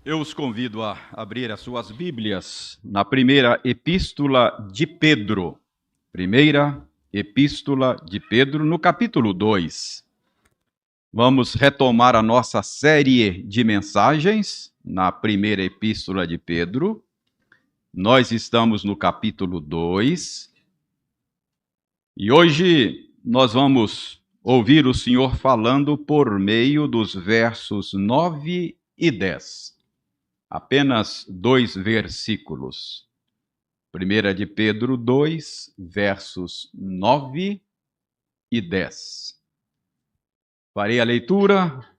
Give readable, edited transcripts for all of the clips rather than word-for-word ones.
Eu os convido a abrir as suas Bíblias na primeira epístola de Pedro. Primeira epístola de Pedro, no capítulo 2. Vamos retomar a nossa série de mensagens na primeira epístola de Pedro. Nós estamos no capítulo 2. E hoje nós vamos ouvir o Senhor falando por meio dos versos 9 e 10. Apenas 2 versículos. 1 de Pedro 2, versos 9 e 10. Farei a leitura,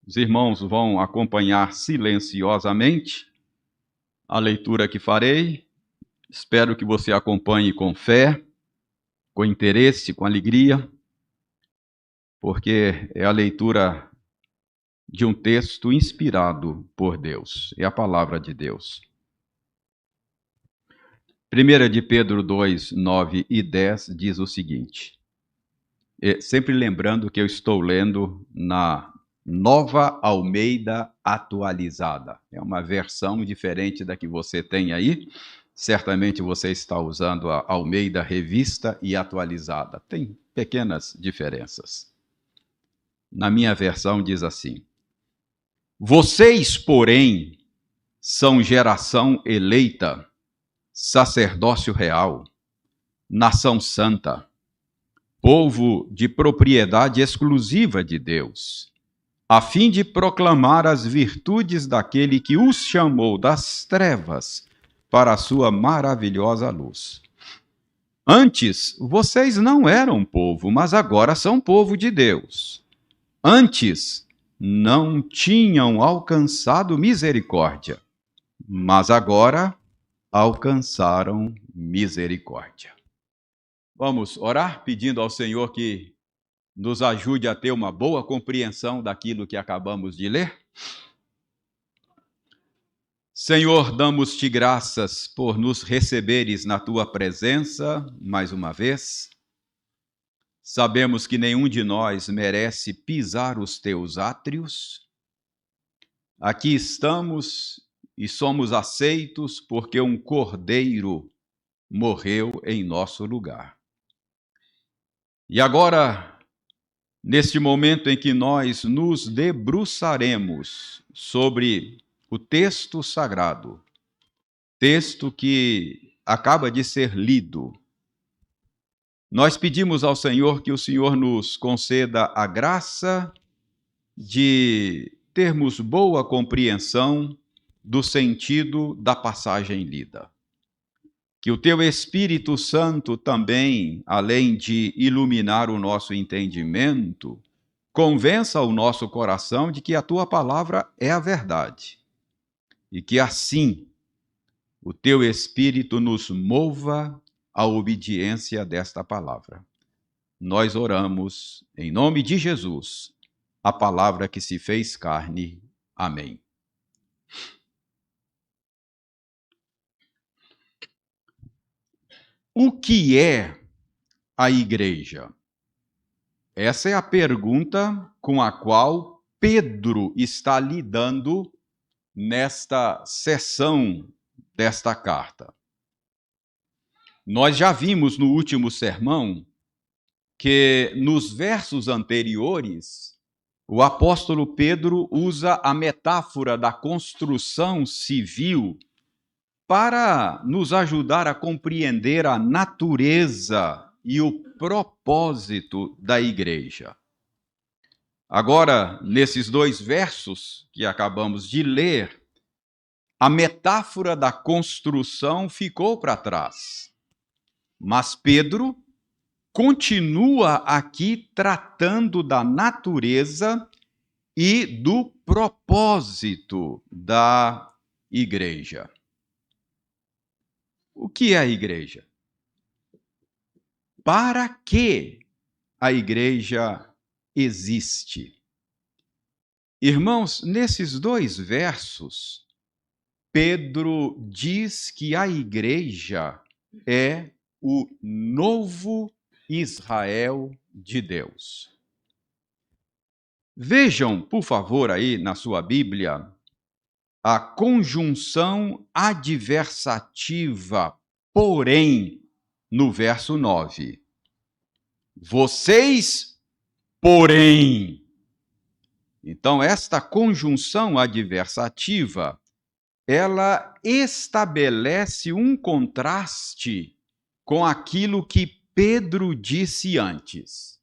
os irmãos vão acompanhar silenciosamente a leitura que farei. Espero que você acompanhe com fé, com interesse, com alegria, porque é a leitura de um texto inspirado por Deus, é a palavra de Deus. 1 de Pedro 2, 9 e 10 diz o seguinte, sempre lembrando que eu estou lendo na Nova Almeida Atualizada. É uma versão diferente da que você tem aí. Certamente você está usando a Almeida Revista e Atualizada. Tem pequenas diferenças. Na minha versão diz assim: Vocês, porém, são geração eleita, sacerdócio real, nação santa, povo de propriedade exclusiva de Deus, a fim de proclamar as virtudes daquele que os chamou das trevas para a sua maravilhosa luz. Antes, vocês não eram povo, mas agora são povo de Deus. Antes, não tinham alcançado misericórdia, mas agora alcançaram misericórdia. Vamos orar pedindo ao Senhor que nos ajude a ter uma boa compreensão daquilo que acabamos de ler. Senhor, damos-te graças por nos receberes na tua presença mais uma vez. Sabemos que nenhum de nós merece pisar os teus átrios. Aqui estamos e somos aceitos porque um cordeiro morreu em nosso lugar. E agora, neste momento em que nós nos debruçaremos sobre o texto sagrado, texto que acaba de ser lido, nós pedimos ao Senhor que o Senhor nos conceda a graça de termos boa compreensão do sentido da passagem lida. Que o teu Espírito Santo também, além de iluminar o nosso entendimento, convença o nosso coração de que a tua palavra é a verdade. E que assim o teu Espírito nos mova à obediência desta palavra. Nós oramos em nome de Jesus, a palavra que se fez carne. Amém. O que é a igreja? Essa é a pergunta com a qual Pedro está lidando nesta sessão desta carta. Nós já vimos no último sermão que nos versos anteriores o apóstolo Pedro usa a metáfora da construção civil para nos ajudar a compreender a natureza e o propósito da igreja. Agora, nesses 2 versos que acabamos de ler, a metáfora da construção ficou para trás. Mas Pedro continua aqui tratando da natureza e do propósito da igreja. O que é a igreja? Para que a igreja existe? Irmãos, nesses 2 versos, Pedro diz que a igreja é o novo Israel de Deus. Vejam, por favor, aí na sua Bíblia, a conjunção adversativa, porém, no verso 9. Vocês, porém. Então, esta conjunção adversativa, ela estabelece um contraste com aquilo que Pedro disse antes.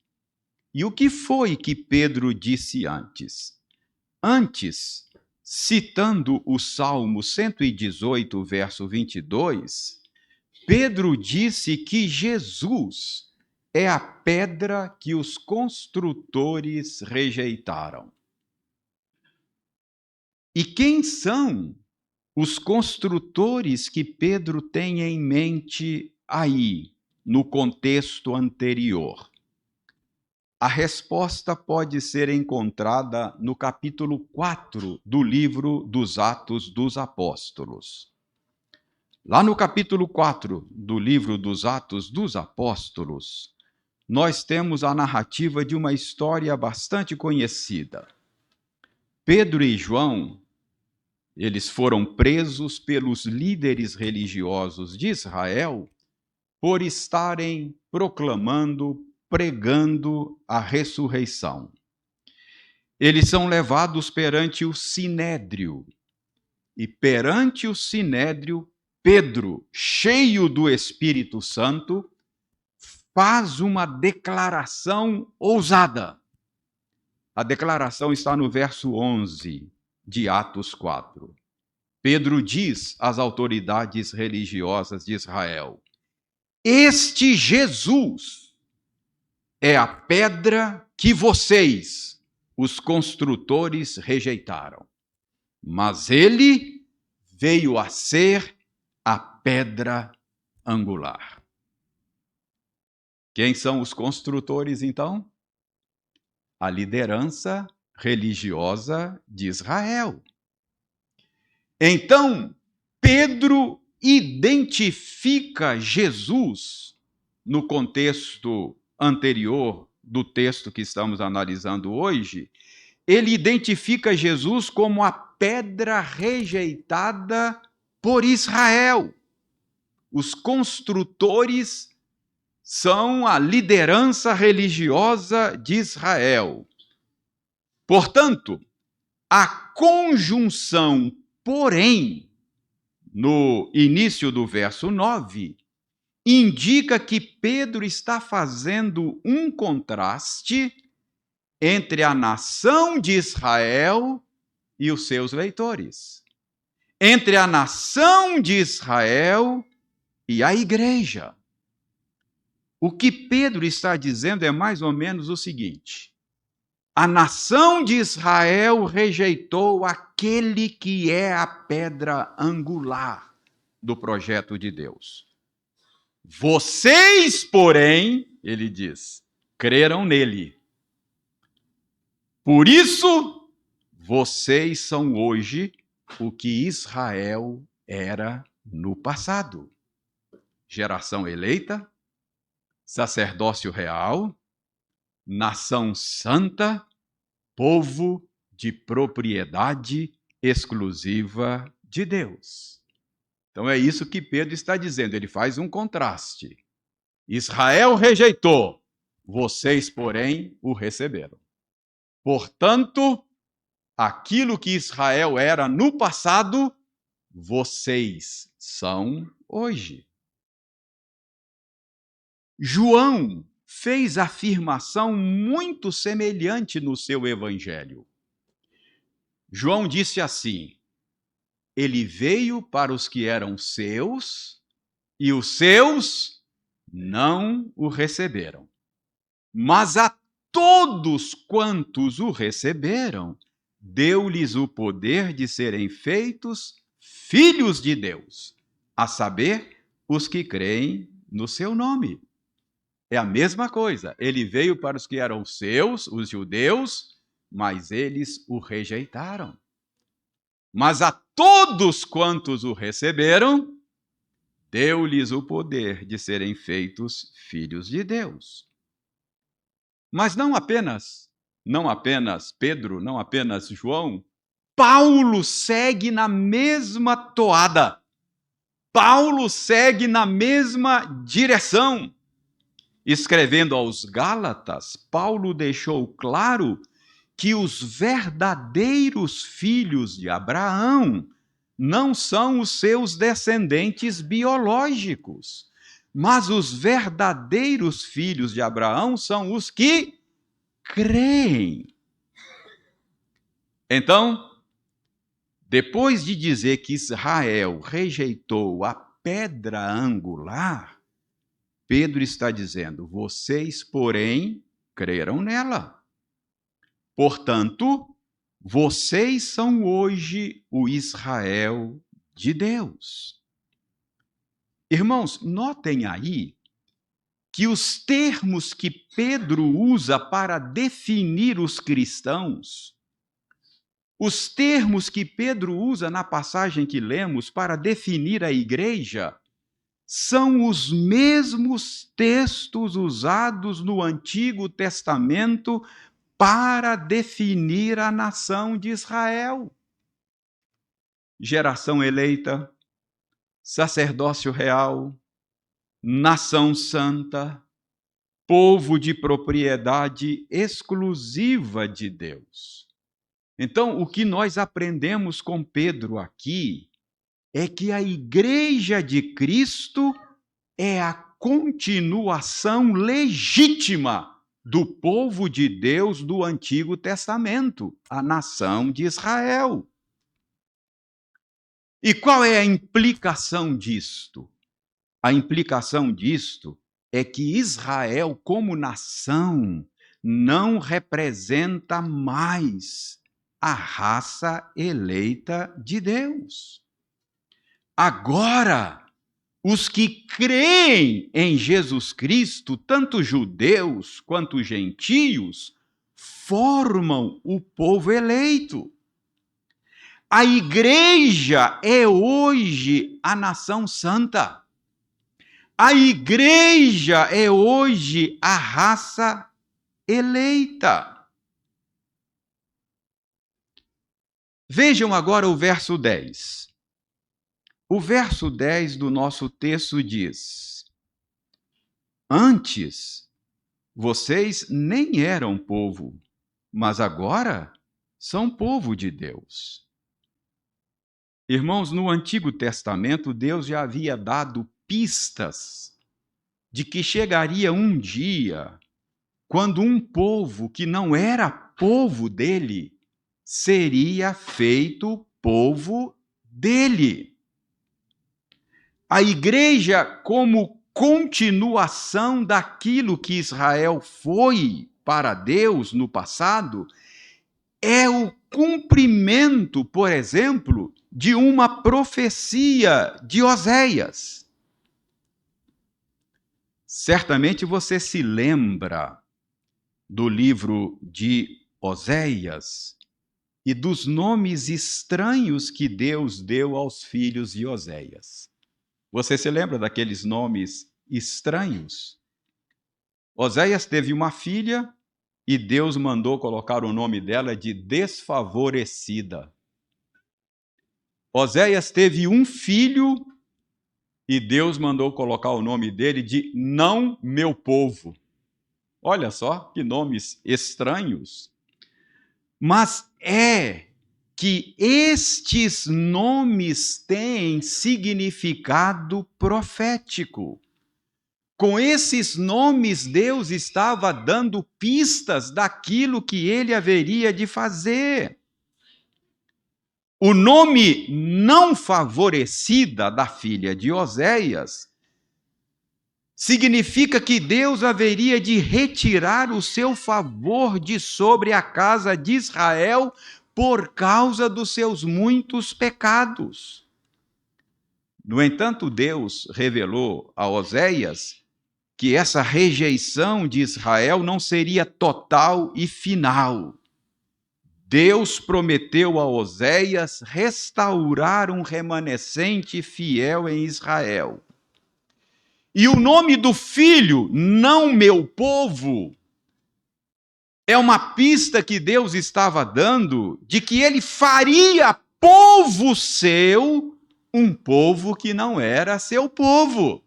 E o que foi que Pedro disse antes? Antes, citando o Salmo 118, verso 22, Pedro disse que Jesus é a pedra que os construtores rejeitaram. E quem são os construtores que Pedro tem em mente aí, no contexto anterior? A resposta pode ser encontrada no capítulo 4 do livro dos Atos dos Apóstolos. Lá no capítulo 4 do livro dos Atos dos Apóstolos, nós temos a narrativa de uma história bastante conhecida. Pedro e João, eles foram presos pelos líderes religiosos de Israel por estarem pregando a ressurreição. Eles são levados perante o Sinédrio. E perante o Sinédrio, Pedro, cheio do Espírito Santo, faz uma declaração ousada. A declaração está no verso 11 de Atos 4. Pedro diz às autoridades religiosas de Israel: este Jesus é a pedra que vocês, os construtores, rejeitaram. Mas ele veio a ser a pedra angular. Quem são os construtores, então? A liderança religiosa de Israel. Então, Pedro identifica Jesus no contexto anterior do texto que estamos analisando hoje. Ele identifica Jesus como a pedra rejeitada por Israel. Os construtores são a liderança religiosa de Israel. Portanto, a conjunção, porém, no início do verso 9, indica que Pedro está fazendo um contraste entre a nação de Israel e os seus leitores. Entre a nação de Israel e a igreja. O que Pedro está dizendo é mais ou menos o seguinte: a nação de Israel rejeitou aquele que é a pedra angular do projeto de Deus. Vocês, porém, ele diz, creram nele. Por isso, vocês são hoje o que Israel era no passado. Geração eleita, sacerdócio real, nação santa, povo de propriedade exclusiva de Deus. Então é isso que Pedro está dizendo, ele faz um contraste. Israel rejeitou, vocês, porém, o receberam. Portanto, aquilo que Israel era no passado, vocês são hoje. João fez afirmação muito semelhante no seu evangelho. João disse assim: ele veio para os que eram seus, e os seus não o receberam. Mas a todos quantos o receberam, deu-lhes o poder de serem feitos filhos de Deus, a saber, os que creem no seu nome. É a mesma coisa. Ele veio para os que eram seus, os judeus, mas eles o rejeitaram. Mas a todos quantos o receberam, deu-lhes o poder de serem feitos filhos de Deus. Mas não apenas Pedro, não apenas João, Paulo segue na mesma toada. Paulo segue na mesma direção. Escrevendo aos Gálatas, Paulo deixou claro que os verdadeiros filhos de Abraão não são os seus descendentes biológicos, mas os verdadeiros filhos de Abraão são os que creem. Então, depois de dizer que Israel rejeitou a pedra angular, Pedro está dizendo: vocês, porém, creram nela. Portanto, vocês são hoje o Israel de Deus. Irmãos, notem aí que os termos que Pedro usa para definir os cristãos, os termos que Pedro usa na passagem que lemos para definir a igreja, são os mesmos textos usados no Antigo Testamento para definir a nação de Israel. Geração eleita, sacerdócio real, nação santa, povo de propriedade exclusiva de Deus. Então, o que nós aprendemos com Pedro aqui é que a igreja de Cristo é a continuação legítima do povo de Deus do Antigo Testamento, a nação de Israel. E qual é a implicação disto? A implicação disto é que Israel, como nação, não representa mais a raça eleita de Deus. Agora, os que creem em Jesus Cristo, tanto judeus quanto gentios, formam o povo eleito. A igreja é hoje a nação santa. A igreja é hoje a raça eleita. Vejam agora o verso 10. O verso 10 do nosso texto diz: antes, vocês nem eram povo, mas agora são povo de Deus. Irmãos, no Antigo Testamento, Deus já havia dado pistas de que chegaria um dia quando um povo que não era povo dele seria feito povo dele. A igreja, como continuação daquilo que Israel foi para Deus no passado, é o cumprimento, por exemplo, de uma profecia de Oséias. Certamente você se lembra do livro de Oséias e dos nomes estranhos que Deus deu aos filhos de Oséias. Você se lembra daqueles nomes estranhos? Oséias teve uma filha e Deus mandou colocar o nome dela de desfavorecida. Oséias teve um filho e Deus mandou colocar o nome dele de não meu povo. Olha só que nomes estranhos. Mas é que estes nomes têm significado profético. Com esses nomes, Deus estava dando pistas daquilo que ele haveria de fazer. O nome não favorecida da filha de Oséias significa que Deus haveria de retirar o seu favor de sobre a casa de Israel por causa dos seus muitos pecados. No entanto, Deus revelou a Oséias que essa rejeição de Israel não seria total e final. Deus prometeu a Oséias restaurar um remanescente fiel em Israel. E o nome do filho, não meu povo, É uma pista que Deus estava dando de que ele faria povo seu um povo que não era seu povo.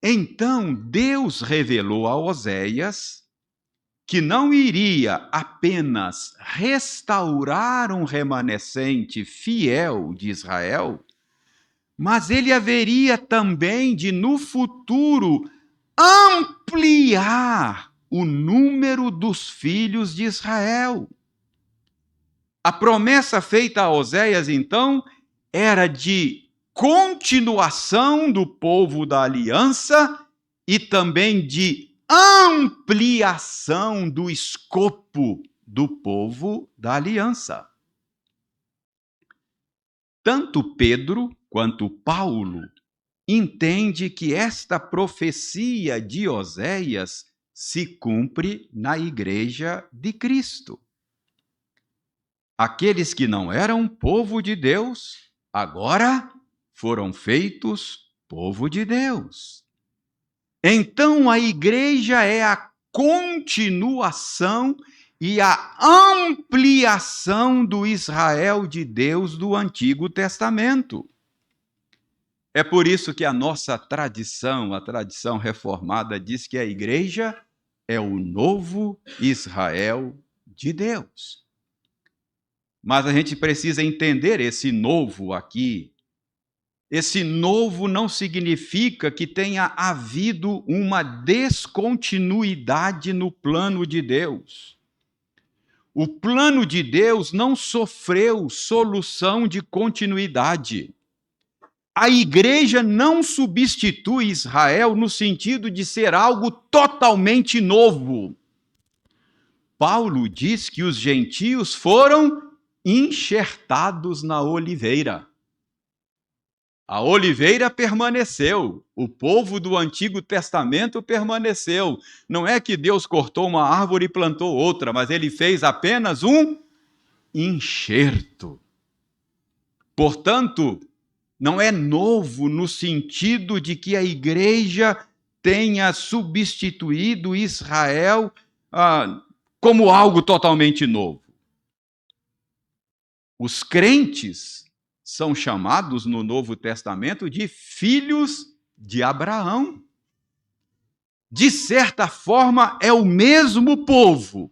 Então Deus revelou a Oséias que não iria apenas restaurar um remanescente fiel de Israel, mas ele haveria também de, no futuro, ampliar o número dos filhos de Israel. A promessa feita a Oséias, então, era de continuação do povo da aliança e também de ampliação do escopo do povo da aliança. Tanto Pedro quanto Paulo entende que esta profecia de Oséias se cumpre na igreja de Cristo. Aqueles que não eram povo de Deus, agora foram feitos povo de Deus. Então a igreja é a continuação e a ampliação do Israel de Deus do Antigo Testamento. É por isso que a nossa tradição, a tradição reformada, diz que a igreja é o novo Israel de Deus. Mas a gente precisa entender esse novo aqui. Esse novo não significa que tenha havido uma descontinuidade no plano de Deus. O plano de Deus não sofreu solução de continuidade. A igreja não substitui Israel no sentido de ser algo totalmente novo. Paulo diz que os gentios foram enxertados na oliveira. A oliveira permaneceu, o povo do Antigo Testamento permaneceu. Não é que Deus cortou uma árvore e plantou outra, mas ele fez apenas um enxerto. Portanto, não é novo no sentido de que a igreja tenha substituído Israel como algo totalmente novo. Os crentes são chamados no Novo Testamento de filhos de Abraão. De certa forma, é o mesmo povo,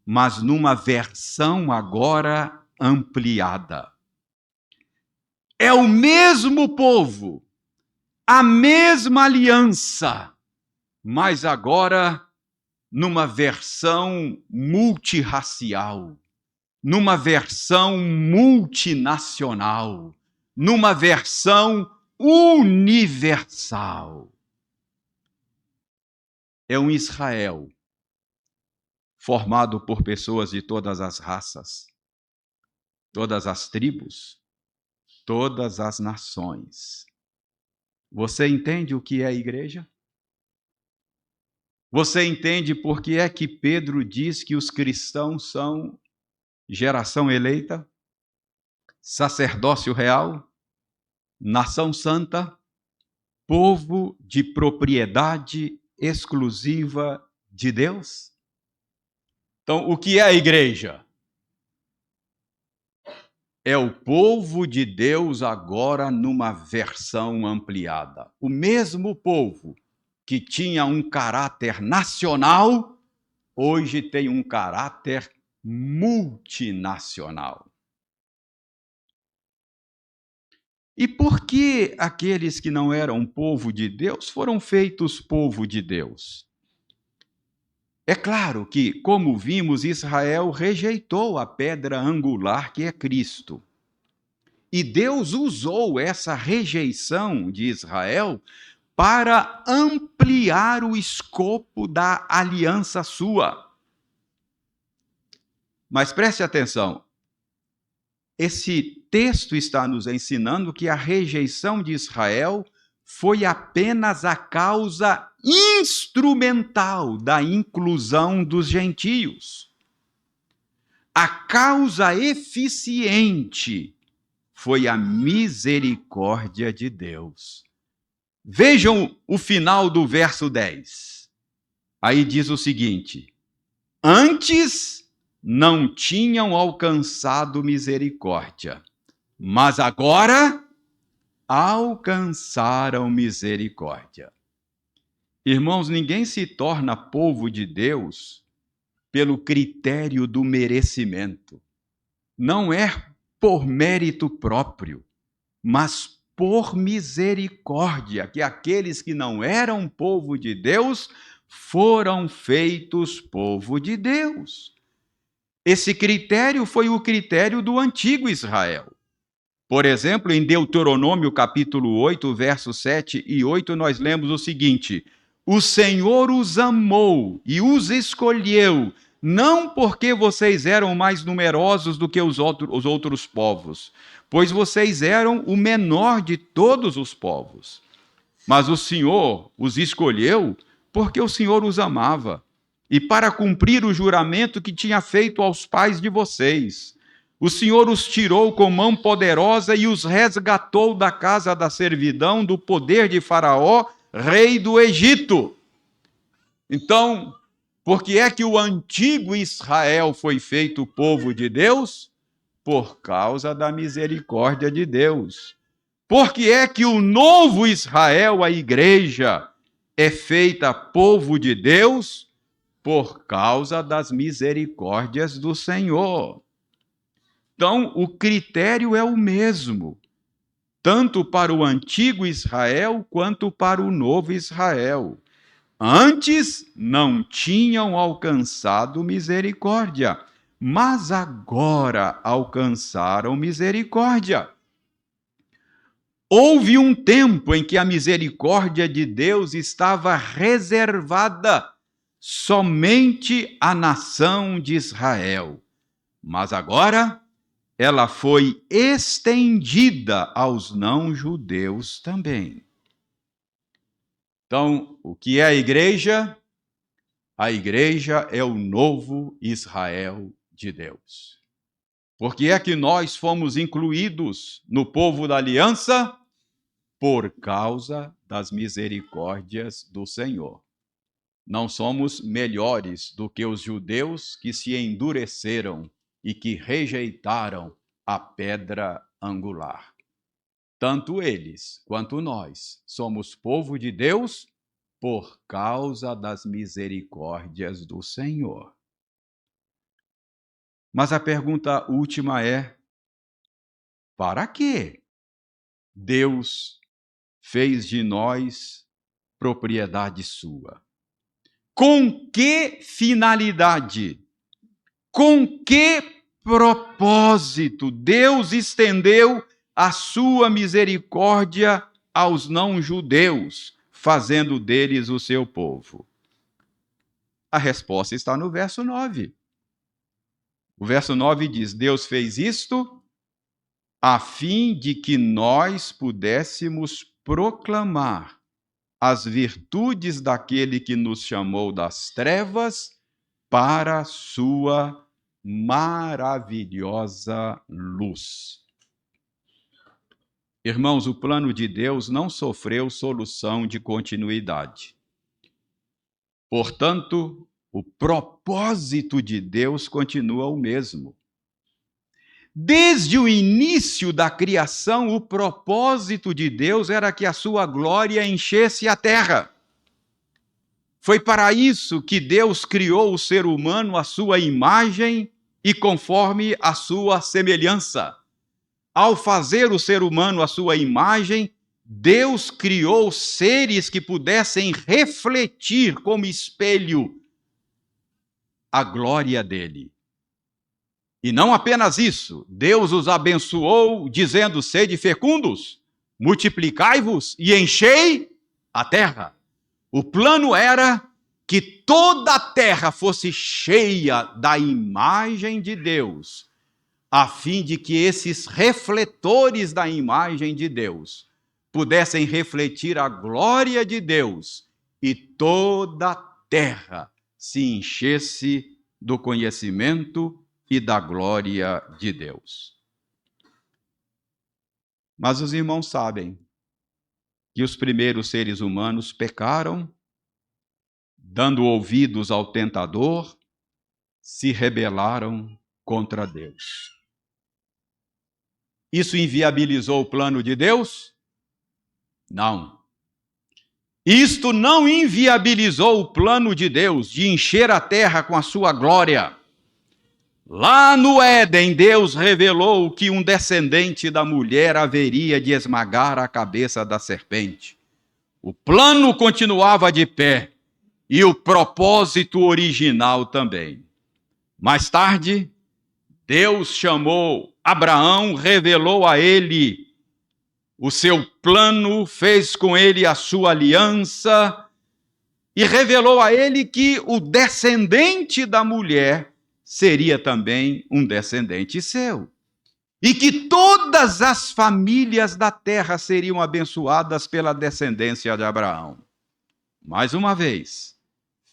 mas numa versão agora ampliada. É o mesmo povo, a mesma aliança, mas agora numa versão multirracial, numa versão multinacional, numa versão universal. É um Israel formado por pessoas de todas as raças, todas as tribos, todas as nações. Você entende o que é a igreja? Você entende por que é que Pedro diz que os cristãos são geração eleita, sacerdócio real, nação santa, povo de propriedade exclusiva de Deus? Então, o que é a igreja? É o povo de Deus agora numa versão ampliada. O mesmo povo que tinha um caráter nacional, hoje tem um caráter multinacional. E por que aqueles que não eram povo de Deus foram feitos povo de Deus? É claro que, como vimos, Israel rejeitou a pedra angular que é Cristo. E Deus usou essa rejeição de Israel para ampliar o escopo da aliança sua. Mas preste atenção, esse texto está nos ensinando que a rejeição de Israel foi apenas a causa instrumental da inclusão dos gentios. A causa eficiente foi a misericórdia de Deus. Vejam o final do verso 10. Aí diz o seguinte: antes não tinham alcançado misericórdia, mas agora alcançaram misericórdia. Irmãos, ninguém se torna povo de Deus pelo critério do merecimento. Não é por mérito próprio, mas por misericórdia, que aqueles que não eram povo de Deus foram feitos povo de Deus. Esse critério foi o critério do antigo Israel. Por exemplo, em Deuteronômio capítulo 8, versos 7 e 8, nós lemos o seguinte: o Senhor os amou e os escolheu, não porque vocês eram mais numerosos do que os outros povos, pois vocês eram o menor de todos os povos. Mas o Senhor os escolheu porque o Senhor os amava e para cumprir o juramento que tinha feito aos pais de vocês. O Senhor os tirou com mão poderosa e os resgatou da casa da servidão, do poder de Faraó, rei do Egito. Então, por que é que o antigo Israel foi feito povo de Deus? Por causa da misericórdia de Deus. Por que é que o novo Israel, a igreja, é feita povo de Deus? Por causa das misericórdias do Senhor. Então, o critério é o mesmo, tanto para o antigo Israel quanto para o novo Israel. Antes não tinham alcançado misericórdia, mas agora alcançaram misericórdia. Houve um tempo em que a misericórdia de Deus estava reservada somente à nação de Israel, mas agora ela foi estendida aos não-judeus também. Então, o que é a igreja? A igreja é o novo Israel de Deus. Por que é que nós fomos incluídos no povo da aliança? Por causa das misericórdias do Senhor. Não somos melhores do que os judeus que se endureceram e que rejeitaram a pedra angular. Tanto eles quanto nós somos povo de Deus por causa das misericórdias do Senhor. Mas a pergunta última é: para quê Deus fez de nós propriedade sua? Com que finalidade? Com que propósito Deus estendeu a sua misericórdia aos não-judeus, fazendo deles o seu povo? A resposta está no verso 9. O verso 9 diz: Deus fez isto a fim de que nós pudéssemos proclamar as virtudes daquele que nos chamou das trevas para a sua maravilhosa luz. Irmãos, o plano de Deus não sofreu solução de continuidade. Portanto, o propósito de Deus continua o mesmo. Desde o início da criação, o propósito de Deus era que a sua glória enchesse a terra. Foi para isso que Deus criou o ser humano à sua imagem e conforme a sua semelhança. Ao fazer o ser humano à sua imagem, Deus criou seres que pudessem refletir como espelho a glória dele. E não apenas isso, Deus os abençoou, dizendo: sede fecundos, multiplicai-vos e enchei a terra. O plano era que toda a terra fosse cheia da imagem de Deus, a fim de que esses refletores da imagem de Deus pudessem refletir a glória de Deus e toda a terra se enchesse do conhecimento e da glória de Deus. Mas os irmãos sabem que os primeiros seres humanos pecaram, dando ouvidos ao tentador, se rebelaram contra Deus. Isso inviabilizou o plano de Deus? Não. Isto não inviabilizou o plano de Deus de encher a terra com a sua glória. Lá no Éden, Deus revelou que um descendente da mulher haveria de esmagar a cabeça da serpente. O plano continuava de pé e o propósito original também. Mais tarde, Deus chamou Abraão, revelou a ele o seu plano, fez com ele a sua aliança e revelou a ele que o descendente da mulher seria também um descendente seu. E que todas as famílias da terra seriam abençoadas pela descendência de Abraão. Mais uma vez,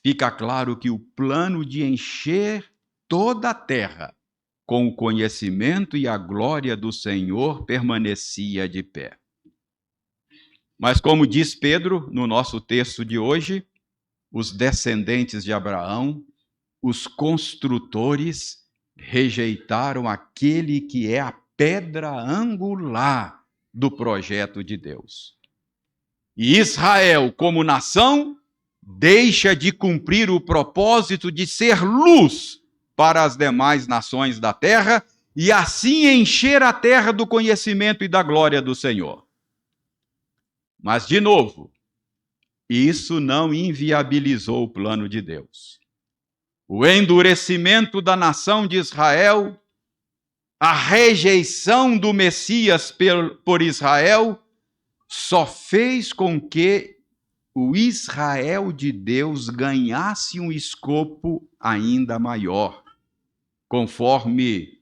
fica claro que o plano de encher toda a terra com o conhecimento e a glória do Senhor permanecia de pé. Mas como diz Pedro no nosso texto de hoje, os descendentes de Abraão, os construtores, rejeitaram aquele que é a pedra angular do projeto de Deus. E Israel, como nação, deixa de cumprir o propósito de ser luz para as demais nações da terra e assim encher a terra do conhecimento e da glória do Senhor. Mas, de novo, isso não inviabilizou o plano de Deus. O endurecimento da nação de Israel, a rejeição do Messias por Israel, só fez com que o Israel de Deus ganhasse um escopo ainda maior, conforme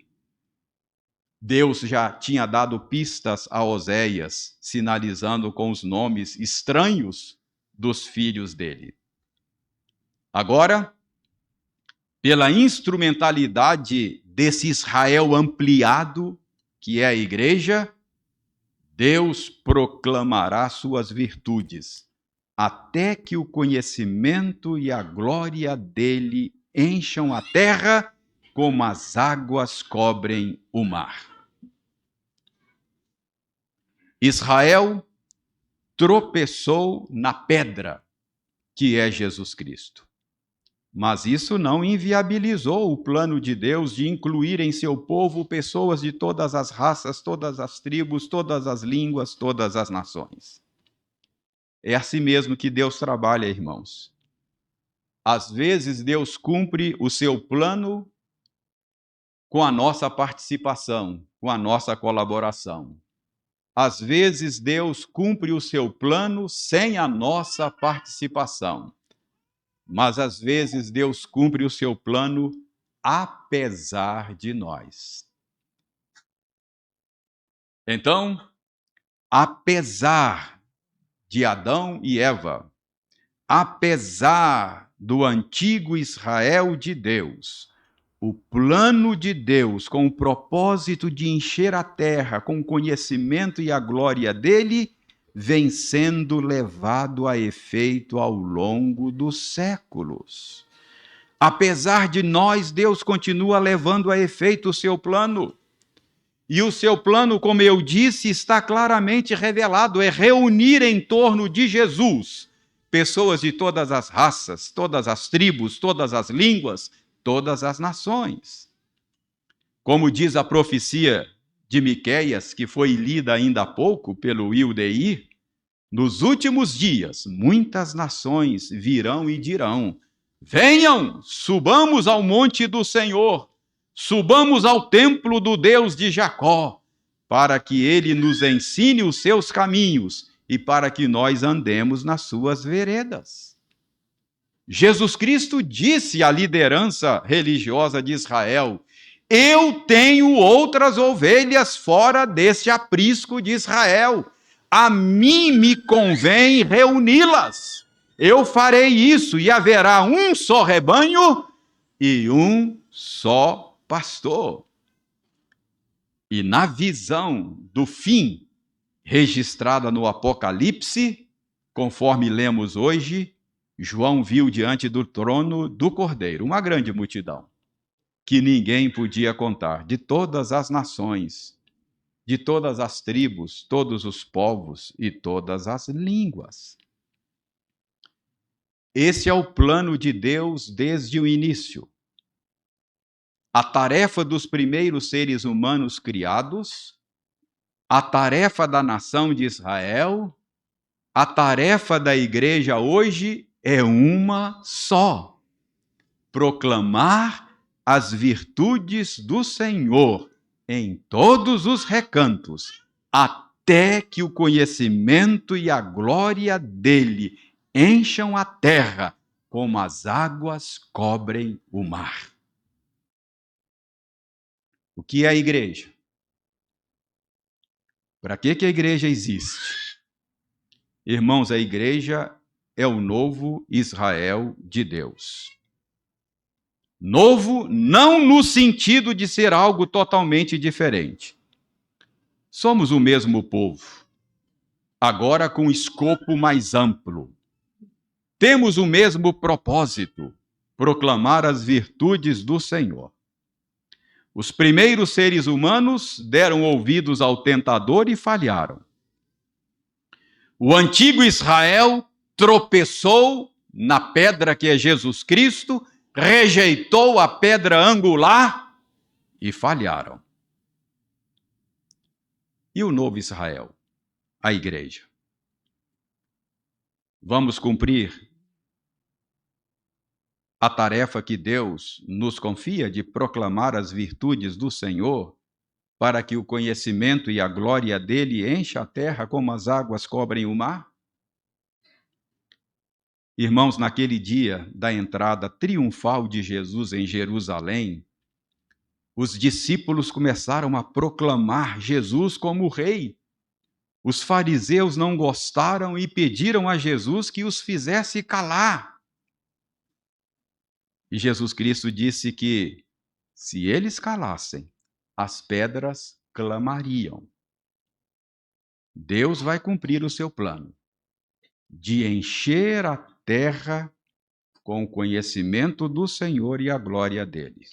Deus já tinha dado pistas a Oséias, sinalizando com os nomes estranhos dos filhos dele. Agora, pela instrumentalidade desse Israel ampliado, que é a igreja, Deus proclamará suas virtudes, até que o conhecimento e a glória dele encham a terra como as águas cobrem o mar. Israel tropeçou na pedra, que é Jesus Cristo. Mas isso não inviabilizou o plano de Deus de incluir em seu povo pessoas de todas as raças, todas as tribos, todas as línguas, todas as nações. É assim mesmo que Deus trabalha, irmãos. Às vezes Deus cumpre o seu plano com a nossa participação, com a nossa colaboração. Às vezes Deus cumpre o seu plano sem a nossa participação. Mas às vezes Deus cumpre o seu plano apesar de nós. Então, apesar de Adão e Eva, apesar do antigo Israel de Deus, o plano de Deus com o propósito de encher a terra com o conhecimento e a glória dele, vem sendo levado a efeito ao longo dos séculos. Apesar de nós, Deus continua levando a efeito o seu plano. E o seu plano, como eu disse, está claramente revelado, é reunir em torno de Jesus pessoas de todas as raças, todas as tribos, todas as línguas, todas as nações. Como diz a profecia de Miqueias, que foi lida ainda há pouco pelo Wildeir, nos últimos dias, muitas nações virão e dirão: venham, subamos ao monte do Senhor, subamos ao templo do Deus de Jacó, para que ele nos ensine os seus caminhos e para que nós andemos nas suas veredas. Jesus Cristo disse à liderança religiosa de Israel: eu tenho outras ovelhas fora deste aprisco de Israel. A mim me convém reuni-las. Eu farei isso e haverá um só rebanho e um só pastor. E na visão do fim, registrada no Apocalipse, conforme lemos hoje, João viu diante do trono do Cordeiro uma grande multidão, que ninguém podia contar, de todas as nações, de todas as tribos, todos os povos e todas as línguas. Esse é o plano de Deus desde o início. A tarefa dos primeiros seres humanos criados, a tarefa da nação de Israel, a tarefa da igreja hoje é uma só: proclamar as virtudes do Senhor em todos os recantos, até que o conhecimento e a glória dele encham a terra, como as águas cobrem o mar. O que é a igreja? Para que a igreja existe? Irmãos, a igreja é o novo Israel de Deus. Novo não no sentido de ser algo totalmente diferente. Somos o mesmo povo, agora com escopo mais amplo. Temos o mesmo propósito: proclamar as virtudes do Senhor. Os primeiros seres humanos deram ouvidos ao tentador e falharam. O antigo Israel tropeçou na pedra que é Jesus Cristo, rejeitou a pedra angular e falharam. E o novo Israel, a igreja? Vamos cumprir a tarefa que Deus nos confia de proclamar as virtudes do Senhor, para que o conhecimento e a glória dele encha a terra como as águas cobrem o mar? Irmãos, naquele dia da entrada triunfal de Jesus em Jerusalém, os discípulos começaram a proclamar Jesus como rei. Os fariseus não gostaram e pediram a Jesus que os fizesse calar. E Jesus Cristo disse que, se eles calassem, as pedras clamariam. Deus vai cumprir o seu plano de encher a terra com o conhecimento do Senhor e a glória dele.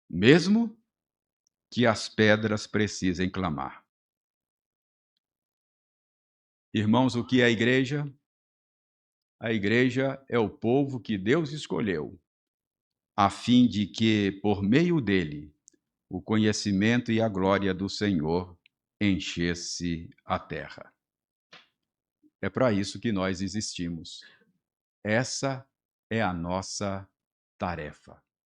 Mesmo que as pedras precisem clamar. Irmãos, o que é a igreja? A igreja é o povo que Deus escolheu, a fim de que, por meio dele, o conhecimento e a glória do Senhor enchesse a terra. É para isso que nós existimos. Essa é a nossa tarefa.